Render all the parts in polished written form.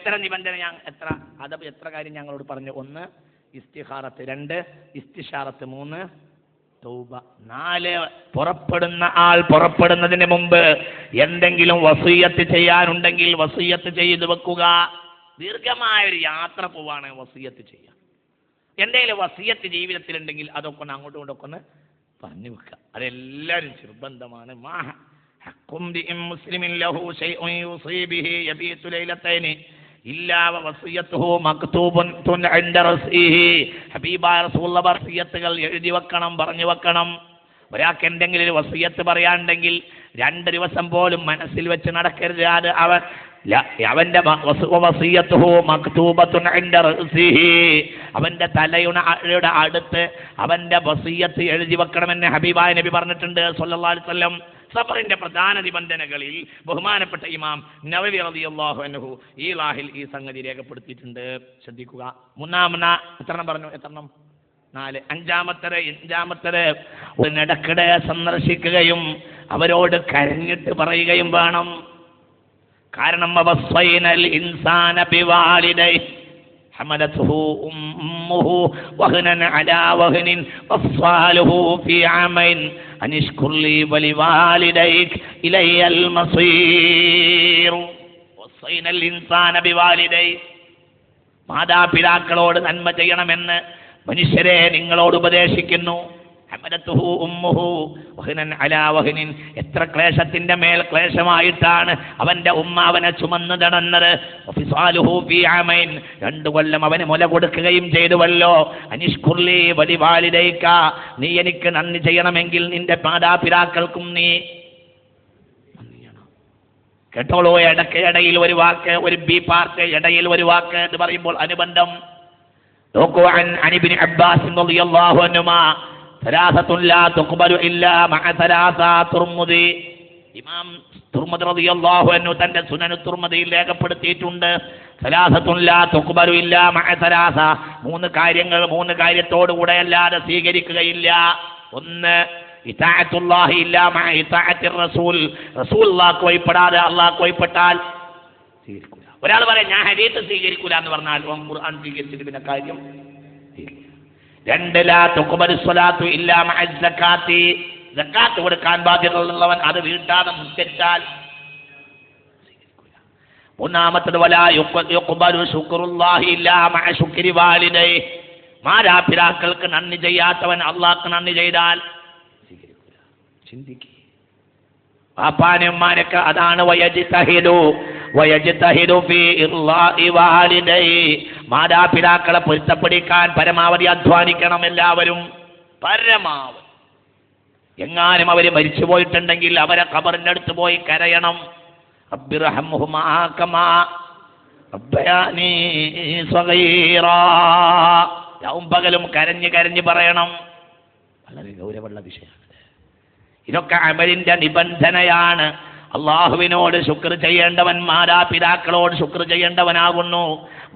എത്ര നിബന്ധന എത്ര അദബ് എത്ര കാര്യം ഞങ്ങളോട് പറഞ്ഞു? 1 ഇസ്തിഖാറത്ത്, 2 ഇസ്തിഷാറത്ത്, 3 തൗബ, 4 പുറപ്പെടുന്ന ആൾ പുറപ്പെടുന്നതിന് മുമ്പ് എന്തെങ്കിലും വസിയ്യത്ത് ചെയ്യാനുണ്ടെങ്കിൽ വസിയ്യത്ത് ചെയ്തു വെക്കുക. ദീർഘമായൊരു യാത്ര പോവാണ്, വസിയ്യത്ത് ചെയ്യുക. എന്തെങ്കിലും വസിയ്യത്ത് ജീവിതത്തിലുണ്ടെങ്കിൽ അതൊക്കെ ഒന്ന് അങ്ങോട്ടും ഇങ്ങോട്ടൊക്കെ ഒന്ന് പറഞ്ഞു വെക്കുക. അതെല്ലാവരും നിർബന്ധമാണ്. മുസ്ലിമിൻ ലഹു ശൈഉൻ യുസീ ബിഹി യബീതു ലൈലതൈനി ഇല്ലാ വസിയ്യതുഹു മക്തൂബുൻ ഇൻദ റസ്ഇഹി. ഹബീബായ റസൂലുള്ളാഹി വസിയ്യത്തുകൾ എഴുതി വെക്കണം, പറഞ്ഞു വെക്കണം. ഒരാൾക്ക് എന്തെങ്കിലും ഒരു വസിയ്യത്ത് പറയാനുണ്ടെങ്കിൽ 2 ദിവസം പോലും മനസ്സിൽ വെച്ച് നടക്കരുത്. അത് അവന്റെ വസിയ്യതുഹു മക്തൂബത്തുൻ ഇൻദ റസ്ഇഹി, അവന്റെ തലയുടെ അടുത്ത് അവന്റെ വസിയ്യത്ത് എഴുതി വെക്കണമെന്ന് ഹബീബായ നബി പറഞ്ഞിട്ടുണ്ട് സ്വല്ലല്ലാഹു അലൈഹി വസല്ലം. സബറിന്റെ പ്രധാന നിബന്ധനകളിൽ ബഹുമാനപ്പെട്ട ഇമാം നവവി റളിയല്ലാഹു അൻഹു ഈ ലാഹിൽ ഈ സംഗതി രേഖപ്പെടുത്തിയിട്ടുണ്ട്. ശ്രദ്ധിക്കുക. എത്രണ്ണം പറഞ്ഞു? 4. അഞ്ചാമത്തത് ഇടക്കിടെ സന്ദർശിക്കുകയും അവരോട് കരഞ്ഞിട്ട് പറയുകയും വേണം. കാരണം വസ്വൈനൽ ഇൻസാന ബിവാലിദൈഹി ഹമലതുഹു ഉമ്മുഹു വഹ്നൻ അലാ വഹ്നിൻ വസ്വാലുഹു ഫീ ആമൈൻ അനിഷ്കുർ ലീ വലിവാലിദൈക ഇലയ്യൽ മസീർ. വസ്വൈനൽ ഇൻസാന ബിവാലിദൈഹി, മാതാപിതാക്കളോട് നന്മ ചെയ്യണമെന്ന് മനുഷ്യരെ നിങ്ങളോട് ഉപദേശിക്കുന്നു. ഹമലതുഹു ഉമ്മുഹു വഹ്നൻ അലാ വഹ്നിൻ, എത്ര ക്ലേശത്തിന്റെ മേൽ ക്ലേശമായിട്ടാണ് അവന്റെ ഉമ്മ അവനെ ചുമന്നു നടന്നത്. വഫിസാലുഹു ഫീ ആമൈൻ, 2 കൊല്ലം അവന് മുല കൊടുക്കുകയും ചെയ്തുവല്ലോ. അനിഷ്കുർ ലീ വലിവാലിദൈക, നീ എനിക്ക് നന്ദി ചെയ്യണമെങ്കിൽ നിന്റെ മാതാപിതാക്കൾക്കും നീ നന്ദി ചെയ്യണം. കേട്ടോളൂ, ഇടയിൽ ഒരു വാക്ക്, ഒരു ബി പാർട്ട്, ഇടയിൽ ഒരു വാക്ക് എന്ന് പറയുമ്പോൾ അനുബന്ധം. നോക്കൂ, അൻ ഇബ്നു അബ്ബാസ് റളിയല്ലാഹു അൻഹുമാ സലാസത്തുൻ ലാ തുഖ്ബലു ഇല്ലാ മഅ സലാസ തുർമുദി. ഇമാം തുർമുദി റളിയല്ലാഹു അൻഹു തന്റെ സുനൻ തുർമുദിയിൽ രേഖപ്പെടുത്തിയിട്ടുണ്ട്. സലാസത്തുൻ ലാ തുഖ്ബലു ഇല്ലാ മഅ സലാസ, 3 കാര്യങ്ങൾ 3 കാര്യത്തോടുകൂടെ അല്ലാതെ സ്വീകരിക്കുകയില്ല. 1 ഇതാഅത്തുല്ലാഹി ഇല്ലാ മഅ ഇതാഅത്തിർ റസൂൽ, റസൂലുള്ളാഹിക്ക് വഴിപ്പെടാതെ അല്ലാഹുക്ക് വഴിപ്പെട്ടാൽ സ്വീകരിക്കൂല. ഒരാൾ പറയാം ഞാൻ ഹദീസ് സ്വീകരിക്കൂല എന്ന് പറഞ്ഞാൽ ഖുർആൻ സ്വീകരിച്ചിട്ട് പിന്നെ കാര്യം. 2 ലാ തുഖ്ബലു സ്വലാത്തു ഇല്ലാ മഅ സകാത്തി, സകാത്ത് കൊടുക്കാൻ ബാധ്യതയുള്ളവൻ അത് വീട്ടാതെ നിസ്കരിച്ചാൽ സ്വീകരിക്കൂല. 3 വലാ യുഖ്ബലു ശുക്റുല്ലാഹി ഇല്ലാ മഅ ശുക്രി വാലിദൈഹി, മാതാപിതാക്കൾക്ക് നന്ദി ചെയ്യാത്തവൻ അല്ലാഹുക്ക് നന്ദി ചെയ്താൽ സ്വീകരിക്കൂല. ചിന്തിക്കുക. പാപ്പാനും ഉമ്മാനൊക്കെ അതാണ് വയജ്തഹിദു ഫീ ഇർളാഇ വാലിദൈഹി, മാതാപിതാക്കളെ പൊരുത്തപ്പെടിക്കാൻ പരമാവധി അധ്വാനിക്കണം എല്ലാവരും, പരമാവധി. എങ്ങാനും അവര് മരിച്ചു പോയിട്ടുണ്ടെങ്കിൽ അവരെ ഖബറിന്റെ അടുത്ത് പോയി കരയണം. റബ്ബിർഹംഹുമാ കമാ റബ്ബയാനീ സഗീറാ, രാവും പകലും കരഞ്ഞ് പറയണം. വളരെ ഗൗരവമുള്ള വിഷയമാണ്. ഇതൊക്കെ അമലിന്റെ നിബന്ധനയാണ്. അള്ളാഹുവിനോട് ശുക്ർ ചെയ്യേണ്ടവൻ മാതാപിതാക്കളോട് ശുക്ർ ചെയ്യേണ്ടവനാകുന്നു.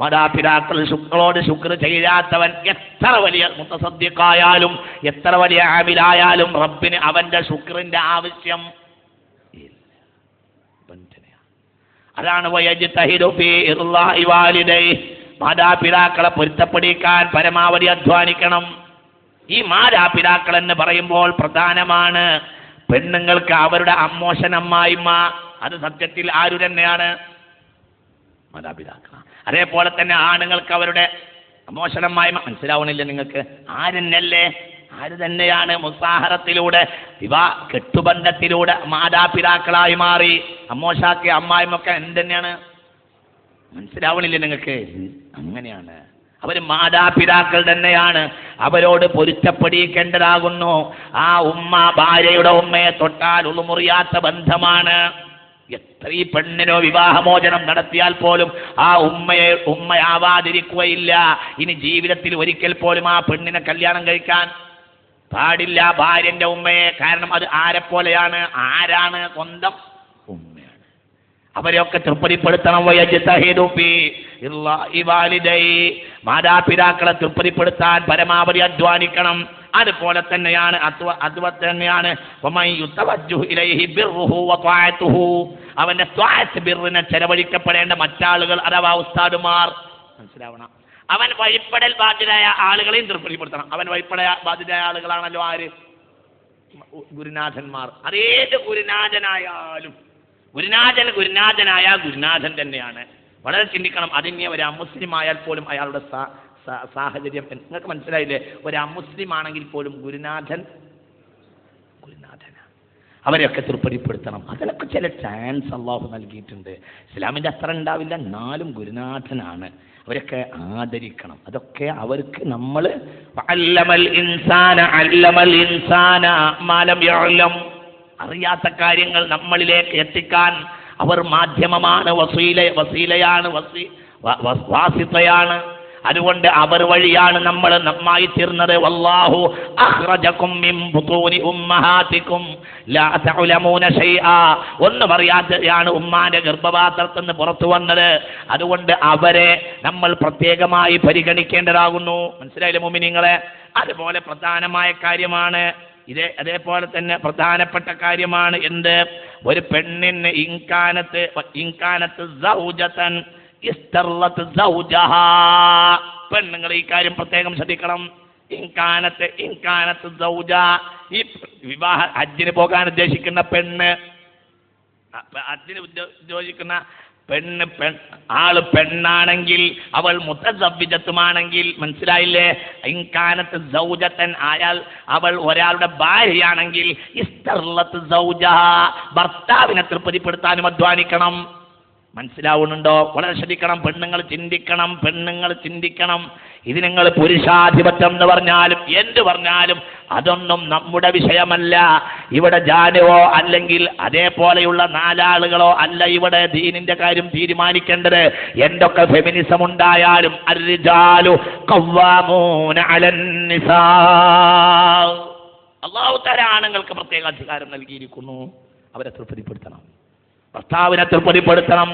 മാതാപിതാക്കളോട് ശുക്ർ ചെയ്യാത്തവൻ എത്ര വലിയ മുത്തസദ്ദിഖായാലും എത്ര വലിയ ആമിലായാലും റബ്ബിന് അവന്റെ ശുക്രിന്റെ ആവശ്യം ഇല്ല. അതാണ് വയജ്തഹിദു ഫീ ഇർളാഇ വാലിദൈഹി, മാതാപിതാക്കളെ പൊരുത്തപ്പെടിക്കാൻ പരമാവധി അധ്വാനിക്കണം. ഈ മാതാപിതാക്കൾ എന്ന് പറയുമ്പോൾ പ്രധാനമാണ് പെണ്ണുങ്ങൾക്ക് അവരുടെ അമ്മോശനമ്മായിമ്മ, അത് സത്യത്തിൽ ആരു തന്നെയാണ്? മാതാപിതാക്കളാണ്. അതേപോലെ തന്നെ ആണുങ്ങൾക്ക് അവരുടെ അമ്മോശനമ്മായിമ്മ, മനസ്സിലാവണില്ല നിങ്ങൾക്ക്? ആര് തന്നെയാണ് മുസാഹറത്തിലൂടെ കെട്ടുബന്ധത്തിലൂടെ മാതാപിതാക്കളായി മാറി അമ്മോശാക്കി അമ്മായിമൊക്കെ എന്തെന്നെയാണ്? മനസ്സിലാവണില്ല നിങ്ങൾക്ക്? അങ്ങനെയാണ്. അവർ മാതാപിതാക്കൾ തന്നെയാണ്, അവരോട് പൊരുത്തപ്പെടിക്കേണ്ടതാകുന്നു. ആ ഉമ്മ ഭാര്യയുടെ ഉമ്മയെ തൊട്ടാൽ ഉളുമുറിയാത്ത ബന്ധമാണ്. എത്ര ഈ പെണ്ണിനോ വിവാഹമോചനം നടത്തിയാൽ പോലും ആ ഉമ്മയാവാതിരിക്കുകയില്ല. ഇനി ജീവിതത്തിൽ ഒരിക്കൽ പോലും ആ പെണ്ണിനെ കല്യാണം കഴിക്കാൻ പാടില്ല ഭാര്യന്റെ ഉമ്മയെ. കാരണം അത് ആരെപ്പോലെയാണ്? ആരാണ്? സ്വന്തം ഉമ്മയാണ്. അവരെയൊക്കെ തൃപ്തിപ്പെടുത്തണം. വയജ്തഹിദു ഫീ ഇർളാഇ വാലിദൈഹി, മാതാപിതാക്കളെ തൃപ്തിപ്പെടുത്താൻ പരമാവധി അധ്വാനിക്കണം. അതുപോലെ തന്നെയാണ് വമൻ യുതവജ്ജഹു ഇലൈഹി ബിർറുഹു വതഅതുഹു, അവന്റെ ത്വാഅത്ത് ബിർറിനെ ചെലവഴിക്കപ്പെടേണ്ട മറ്റാളുകൾ അഥവാ ഉസ്താദുമാർ മനസ്സിലാവണം. അവൻ വഴിപ്പെടൽ ബാധ്യരായ ആളുകളെയും തൃപ്തിപ്പെടുത്തണം. അവൻ വഴിപ്പെടൽ ബാധ്യരായ ആളുകളാണല്ലോ ആര്? ഗുരുനാഥന്മാർ. അതേത് ഗുരുനാഥനായാലും ഗുരുനാഥനായ ഗുരുനാഥൻ തന്നെയാണ്. വളരെ ചിന്തിക്കണം. അതിനെ ഒരു അമുസ്ലിം ആയാൽ പോലും അയാളുടെ സാഹചര്യം നിങ്ങൾക്ക് മനസ്സിലായില്ലേ? ഒരു അമുസ്ലിം ആണെങ്കിൽ പോലും ഗുരുനാഥനാണ്. അവരെയൊക്കെ തൃപ്തിപ്പെടുത്തണം. അതിനൊക്കെ ചില ചാൻസ് അള്ളാഹു നൽകിയിട്ടുണ്ട്. ഇസ്ലാമിൻ്റെ അത്ര ഉണ്ടാവില്ല, എന്നാലും ഗുരുനാഥനാണ്. അവരൊക്കെ ആദരിക്കണം. അതൊക്കെ അവർക്ക് നമ്മൾ അറിയാത്ത കാര്യങ്ങൾ നമ്മളിലേക്ക് എത്തിക്കാൻ അവർ മാധ്യമമാണ്, വസീലയാണ്, വാസിത്തയാണ്. അതുകൊണ്ട് അവർ വഴിയാണ് നമ്മൾ നന്നായി തീർന്നത്. വല്ലാഹു അഖ്റജകും മിൻ ബുതൂനി ഉമ്മഹാതികും ലാ തഅലമൂന ശൈആ. ഒന്നും അറിയാതെയാണ് ഉമ്മാന്റെ ഗർഭപാത്രത്തിൽ നിന്ന് പുറത്തു വന്നത്. അതുകൊണ്ട് അവരെ നമ്മൾ പ്രത്യേകമായി പരിഗണിക്കേണ്ടതാകുന്നു. മനസ്സിലായില്ലേ മുഅ്മിനീങ്ങളെ? അതുപോലെ പ്രധാനമായ കാര്യമാണ് അതേപോലെ തന്നെ പ്രധാനപ്പെട്ട കാര്യമാണ് എന്ത്? ഒരു പെണ്ണിന് ഇൻകാനത്ത് സൗജതൻ ഇസ്തർലത്ത് സൗജഹാ. പെണ്ണുങ്ങൾ ഈ കാര്യം പ്രത്യേകം ശ്രദ്ധിക്കണം. ഇൻകാനത്ത് സൗജ, ഈ വിവാഹ ഹജ്ജിന് പോകാൻ ഉദ്ദേശിക്കുന്ന പെണ്ണ്, ഹജ്ജിന് ഉദ്ദേശിക്കുന്ന ആള് പെണ്ണാണെങ്കിൽ, അവൾ മുതസവ്വിജത്തുമാണെങ്കിൽ, മനസ്സിലായില്ലേ? ഇൻകാനത്ത് സൗജതൻ ആയാൽ അവൾ ഒരാളുടെ ഭാര്യയാണെങ്കിൽ ഇസ്തർലത്ത് സൗജഹാ, ഭർത്താവിനെ തൃപ്തിപ്പെടുത്താനും അധ്വാനിക്കണം. മനസ്സിലാവുന്നുണ്ടോ? വളരെ ശ്രദ്ധിക്കണം. പെണ്ണുങ്ങൾ ചിന്തിക്കണം. ഇത് നിങ്ങൾ പുരുഷാധിപത്യം എന്ന് പറഞ്ഞാലും എന്ത് പറഞ്ഞാലും അതൊന്നും നമ്മുടെ വിഷയമല്ല. ഇവിടെ ജാനുവോ അല്ലെങ്കിൽ അതേപോലെയുള്ള നാലാളുകളോ അല്ല ഇവിടെ ദീനിന്റെ കാര്യം തീരുമാനിക്കേണ്ടത്. എന്തൊക്കെ ഫെമിനിസം ഉണ്ടായാലും അർരിജാലു ഖവ്വാമൂന അലൻ നിസാ. അല്ലാഹു തആല ആണുങ്ങൾക്ക് പ്രത്യേക അധികാരം നൽകിയിരിക്കുന്നു. അവരെ തൃപ്തിപ്പെടുത്തണം, ഭർത്താവിനെ തൃപ്തിപ്പെടുത്തണം.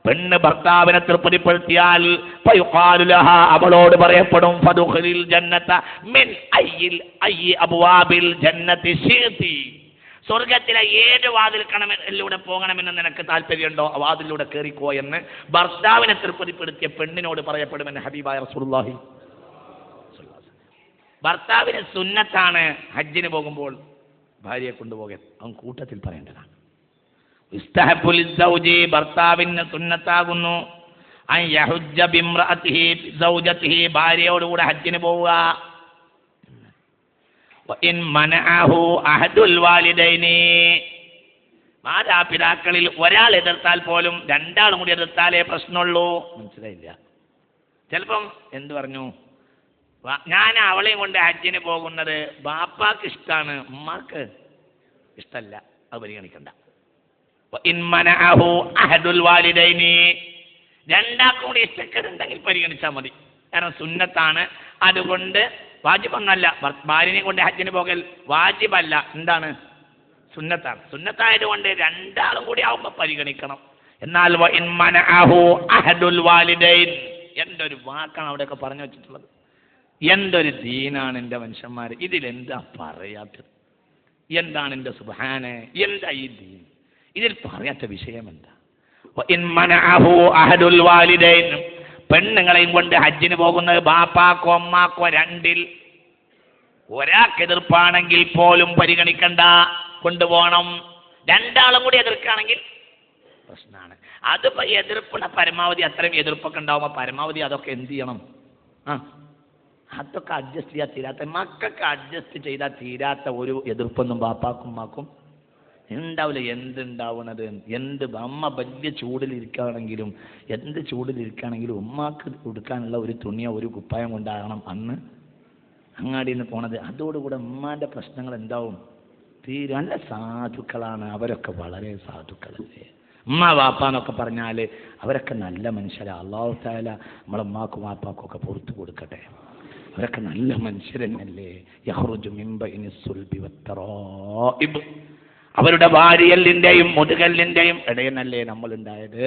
പെണ്ണ് ഭർത്താവിനെ തൃപ്തിപ്പെടുത്തിയാൽ അവളോട് പറയപ്പെടും ഫദുഖിലിൽ ജന്നത മിൻ അയ്യി അബ്വാബിൽ ജന്നതി ശിഅതി. സ്വർഗത്തിലെ ഏത് വാതിലിലൂടെ പോകണമെന്ന് നിനക്ക് താല്പര്യമുണ്ടോ ആ വാതിലൂടെ കയറിക്കോ എന്ന് ഭർത്താവിനെ തൃപ്തിപ്പെടുത്തിയ പെണ്ണിനോട് പറയപ്പെടുമെന്ന് ഹബീബായ റസൂലുള്ളാഹി. ഭർത്താവിന് സുന്നത്താണ് ഹജ്ജിന് പോകുമ്പോൾ ഭാര്യയെ കൊണ്ടുപോകാൻ, അവൻ കൂട്ടത്തിൽ പറയേണ്ടതാണ്. ഭർത്താവിന് സുന്നത്താകുന്നു ഭാര്യയോടുകൂടെ ഹജ്ജിന് പോവുക. മാതാപിതാക്കളിൽ ഒരാൾ എതിർത്താൽ പോലും രണ്ടാളും കൂടി എതിർത്താലേ പ്രശ്നമുള്ളൂ. മനസ്സിലായില്ല? ചിലപ്പം എന്ത് പറഞ്ഞു, ഞാൻ അവളെയും കൊണ്ട് ഹജ്ജിന് പോകുന്നത് ബാപ്പാക്ക് ഇഷ്ടമാണ്, ഉമ്മാക്ക് ഇഷ്ടമല്ല, അത് പരിഗണിക്കണ്ട. രണ്ടാക്കും കൂടി ഇഷ്ടക്കേടുണ്ടെങ്കിൽ പരിഗണിച്ചാൽ മതി. കാരണം സുന്നത്താണ്. അതുകൊണ്ട് വാജിബൊന്നല്ല. ഭാര്യനെ കൊണ്ട് ഹജ്ജിന് പോകൽ വാജിബല്ല, എന്താണ്? സുന്നത്താണ്. സുന്നത്തായതുകൊണ്ട് രണ്ടാളും കൂടി ആവുമ്പോൾ പരിഗണിക്കണം. എന്നാൽ എന്തൊരു വാക്കാണ് അവിടെയൊക്കെ പറഞ്ഞു വെച്ചിട്ടുള്ളത്. എന്തൊരു ദീനാണ് എൻ്റെ മനുഷ്യന്മാർ. ഇതിലെന്താ പറയാത്തത്? എന്താണ് എൻ്റെ സുബ്ഹാനെ? എന്താ ഈ ദീൻ? ഇതിൽ പറയാത്ത വിഷയം എന്താ? പെണ്ണുങ്ങളെയും കൊണ്ട് ഹജ്ജിന് പോകുന്നത് ബാപ്പാക്കോ അമ്മാക്കോ രണ്ടിൽ ഒരാൾക്ക് എതിർപ്പാണെങ്കിൽ പോലും പരിഗണിക്കണ്ട, കൊണ്ടുപോകണം. രണ്ടാളും കൂടി എതിർക്കുകയാണെങ്കിൽ പ്രശ്നമാണ്. അതിപ്പോ എതിർപ്പുള്ള പരമാവധി അത്രയും എതിർപ്പൊക്കെ ഉണ്ടാവുമ്പോൾ പരമാവധി അതൊക്കെ എന്ത് ചെയ്യണം? അതൊക്കെ അഡ്ജസ്റ്റ് ചെയ്യാൻ തീരാത്ത, മക്കൾക്ക് അഡ്ജസ്റ്റ് ചെയ്താൽ തീരാത്ത ഒരു എതിർപ്പൊന്നും ബാപ്പാക്കും ഉമ്മാക്കും ഉണ്ടാവില്ല. എന്തുണ്ടാവണത്? അമ്മ വലിയ ചൂടിലിരിക്കുകയാണെങ്കിലും ഉമ്മാക്ക് കൊടുക്കാനുള്ള ഒരു തുണിയോ ഒരു കുപ്പായം കൊണ്ടാകണം അന്ന് അങ്ങാടിയിൽ നിന്ന് പോണത്. അതോടുകൂടെ ഉമ്മാന്റെ പ്രശ്നങ്ങൾ എന്താവും? നല്ല സാധുക്കളാണ് അവരൊക്കെ, വളരെ സാധുക്കളല്ലേ. ഉമ്മ വാപ്പാന്നൊക്കെ പറഞ്ഞാൽ അവരൊക്കെ നല്ല മനുഷ്യരാ. അല്ലാഹു തആല നമ്മളെ ഉമ്മാക്കും വാപ്പാക്കും ഒക്കെ പുറത്തു കൊടുക്കട്ടെ. അവരൊക്കെ നല്ല മനുഷ്യരല്ലേ. യഖ്റുജു മിൻ ബൈനി സുൽബി വത്തറായിബ്. അവരുടെ വാരിയലിൻ്റെയും മുതുകല്ലിൻ്റെയും ഇടയിലല്ലേ നമ്മൾ ഉണ്ടായത്.